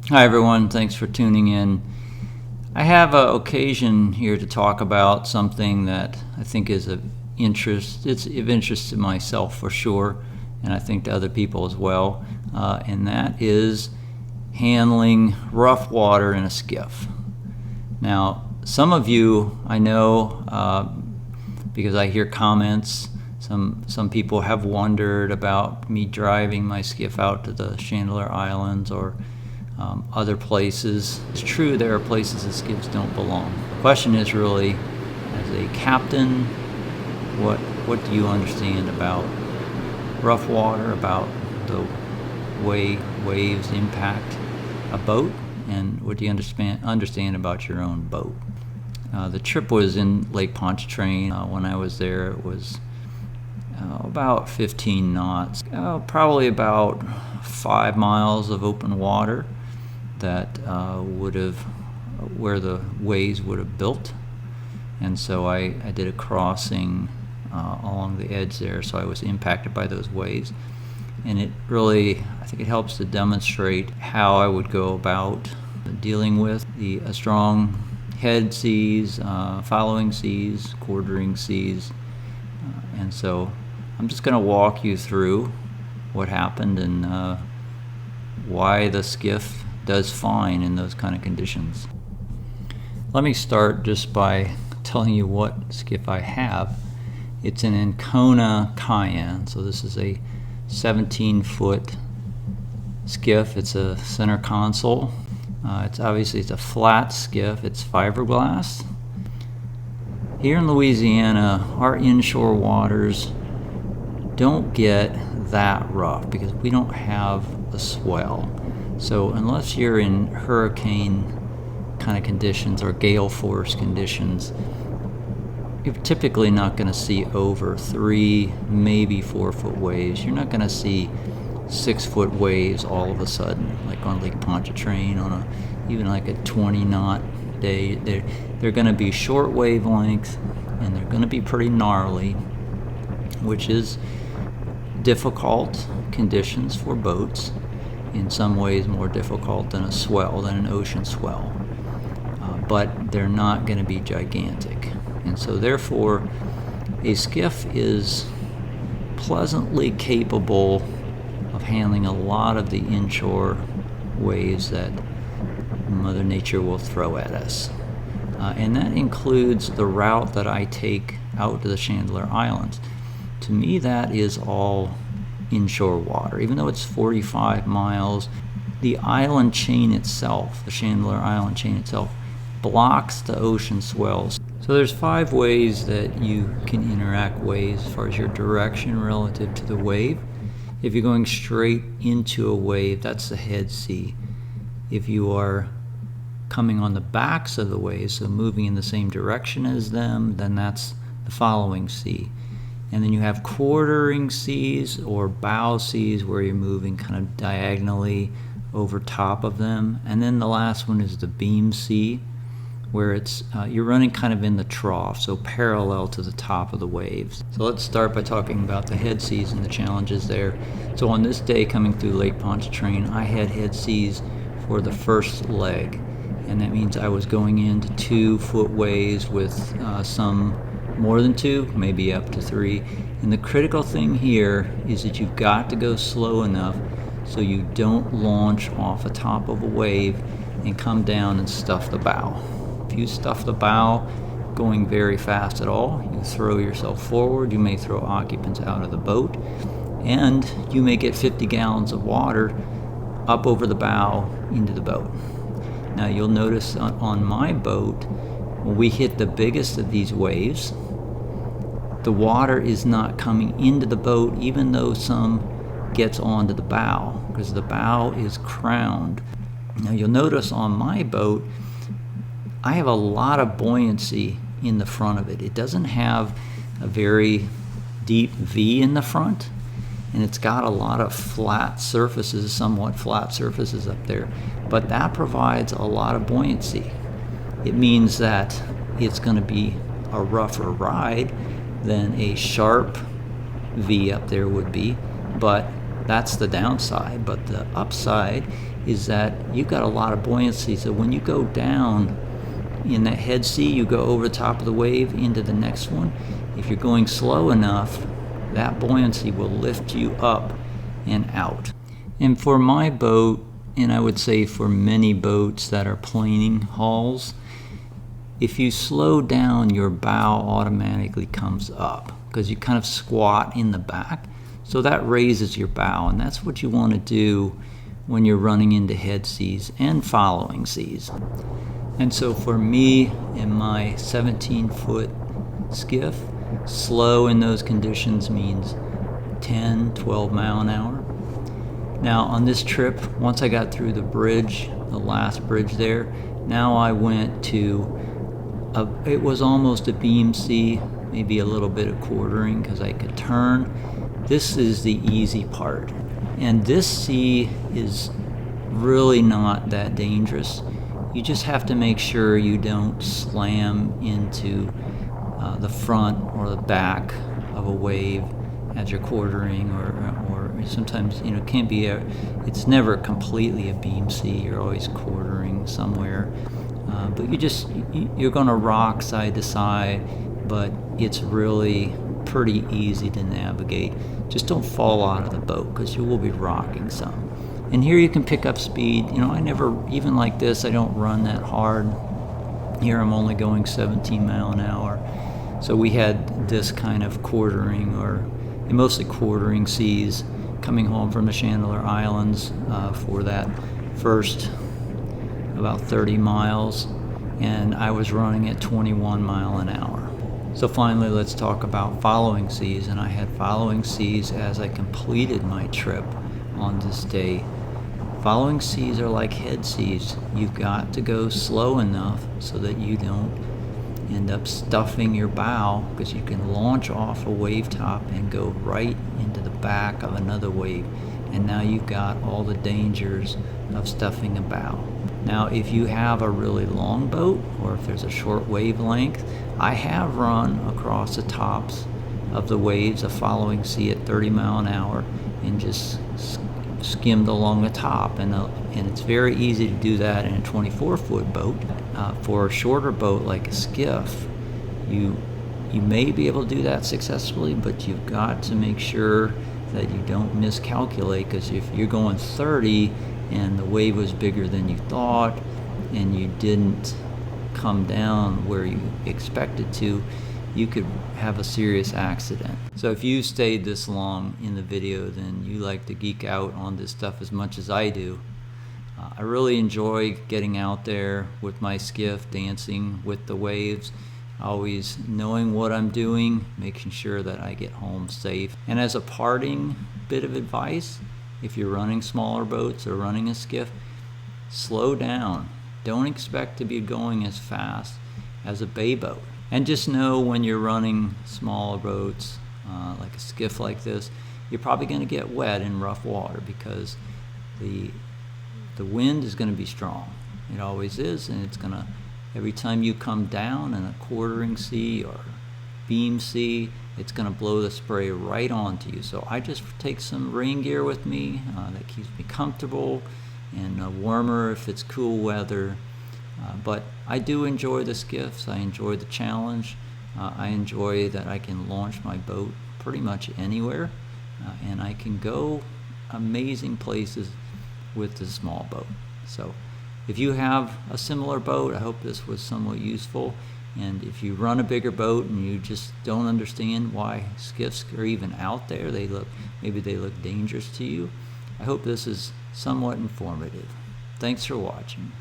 Hi everyone, thanks for tuning in. I have an occasion here to talk about something that I think is of interest. It's of interest to myself for sure, and I think to other people as well, and that is handling rough water in a skiff. Now, some of you I know because I hear comments. Some people have wondered about me driving my skiff out to the Chandler Islands or other places. It's true there are places that skiffs don't belong. The question is really, as a captain, what do you understand about rough water, about the way waves impact a boat, and what do you understand about your own boat? The trip was in Lake Pontchartrain. When I was there, it was about 15 knots, probably about 5 miles of open water that where the waves would have built, and so I did a crossing along the edge there, so I was impacted by those waves, and it really, I think it helps to demonstrate how I would go about dealing with the strong head seas, following seas, quartering seas, and so I'm just going to walk you through what happened and why the skiff does fine in those kind of conditions. Let me start just by telling you what skiff I have. It's an Ancona Cayenne, so this is a 17-foot skiff. It's a center console. It's a flat skiff. It's fiberglass. Here in Louisiana, our inshore waters don't get that rough because we don't have a swell. So unless you're in hurricane kind of conditions or gale force conditions, you're typically not going to see over 3, maybe 4 foot waves. You're not going to see 6 foot waves all of a sudden, like on Lake Pontchartrain on even like a 20 knot day. They're going to be short wavelength and they're going to be pretty gnarly, which is difficult conditions for boats, in some ways more difficult than an ocean swell, but they're not going to be gigantic, and so therefore a skiff is pleasantly capable of handling a lot of the inshore waves that Mother Nature will throw at us, and that includes the route that I take out to the Chandler Islands. To me, that is all inshore water. Even though it's 45 miles, the island chain itself, the Chandler Island chain itself, blocks the ocean swells. So there's 5 ways that you can interact waves as far as your direction relative to the wave. If you're going straight into a wave, that's the head sea. If you are coming on the backs of the waves, so moving in the same direction as them, then that's the following sea. And then you have quartering seas or bow seas where you're moving kind of diagonally over top of them. And then the last one is the beam sea, where it's you're running kind of in the trough, so parallel to the top of the waves. So let's start by talking about the head seas and the challenges there. So on this day coming through Lake Pontchartrain, I had head seas for the first leg, and that means I was going into 2 foot waves with some more than 2, maybe up to 3. And the critical thing here is that you've got to go slow enough so you don't launch off the top of a wave and come down and stuff the bow. If you stuff the bow going very fast at all, you throw yourself forward, you may throw occupants out of the boat, and you may get 50 gallons of water up over the bow into the boat. Now you'll notice on my boat, when we hit the biggest of these waves, the water is not coming into the boat, even though some gets onto the bow, because the bow is crowned. Now you'll notice on my boat, I have a lot of buoyancy in the front of it. It doesn't have a very deep V in the front, and it's got a lot of flat surfaces, somewhat flat surfaces up there, but that provides a lot of buoyancy. It means that it's going to be a rougher ride than a sharp V up there would be, but that's the downside. But the upside is that you've got a lot of buoyancy. So when you go down in that head sea, you go over the top of the wave into the next one. If you're going slow enough, that buoyancy will lift you up and out. And for my boat, and I would say for many boats that are planing hulls, if you slow down, your bow automatically comes up because you kind of squat in the back. So that raises your bow, and that's what you want to do when you're running into head seas and following seas. And so for me, in my 17-foot skiff, slow in those conditions means 10, 12 mile an hour. Now on this trip, once I got through the bridge, the last bridge there, now I went to, it was almost a beam sea, maybe a little bit of quartering because I could turn. This is the easy part. And this sea is really not that dangerous. You just have to make sure you don't slam into the front or the back of a wave as you're quartering, or sometimes, you know, it can't be it's never completely a beam sea. You're always quartering somewhere, but you're going to rock side to side, but it's really pretty easy to navigate. Just don't fall out of the boat because you will be rocking some. And here you can pick up speed. You know, I never, even like this, I don't run that hard. Here I'm only going 17 mile an hour. So we had this kind of quartering, or mostly quartering seas, coming home from the Chandler Islands for that first about 30 miles, and I was running at 21 mile an hour. So finally, let's talk about following seas, and I had following seas as I completed my trip on this day. Following seas are like head seas. You've got to go slow enough so that you don't end up stuffing your bow, because you can launch off a wave top and go right into the back of another wave, and now you've got all the dangers of stuffing a bow. Now if you have a really long boat, or if there's a short wavelength, I have run across the tops of the waves of following sea at 30 mile an hour and just skimmed along the top, and it's very easy to do that in a 24-foot boat. For a shorter boat like a skiff, you may be able to do that successfully, but you've got to make sure that you don't miscalculate, because if you're going 30 and the wave was bigger than you thought and you didn't come down where you expected to, you could have a serious accident. So if you stayed this long in the video, then you like to geek out on this stuff as much as I do. I really enjoy getting out there with my skiff, dancing with the waves, always knowing what I'm doing, making sure that I get home safe. And as a parting bit of advice, if you're running smaller boats or running a skiff, slow down. Don't expect to be going as fast as a bay boat. And just know when you're running smaller boats, like a skiff like this, you're probably going to get wet in rough water, because the wind is going to be strong. It always is, and it's going to, every time you come down in a quartering sea or beam sea, it's going to blow the spray right onto you. So I just take some rain gear with me that keeps me comfortable, and warmer if it's cool weather. But I do enjoy the skiffs. I enjoy the challenge. I enjoy that I can launch my boat pretty much anywhere, and I can go amazing places with the small boat. So if you have a similar boat, I hope this was somewhat useful. And if you run a bigger boat and you just don't understand why skiffs are even out there, maybe they look dangerous to you, I hope this is somewhat informative. Thanks for watching.